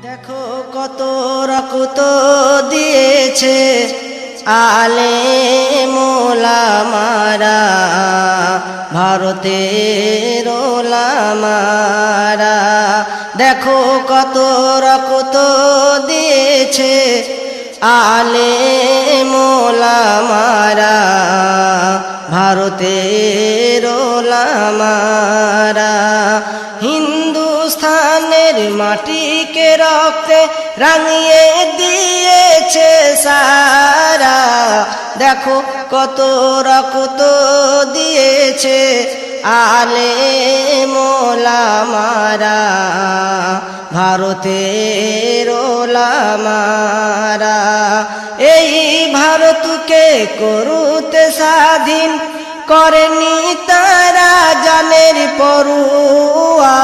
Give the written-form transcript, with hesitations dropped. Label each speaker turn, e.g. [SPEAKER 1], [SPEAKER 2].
[SPEAKER 1] দেখো কত রক্ত দিয়েছে আলেম ওলামারা, ভারতের ওলামারা। দেখো কত রক্ত দিয়েছে আলেম ওলামারা, ভারতের ওলামারা। হিন্দুস্থানের মাটিকে রক্তে রাঙিয়ে দিয়েছে সারা। দেখো কত রক্ত দিয়েছে আলেম ওলামারা, ভারতের ওলামারা। এই ভারতকে করুতে স্বাধীন করেনি তারা জানের পড়ুয়া।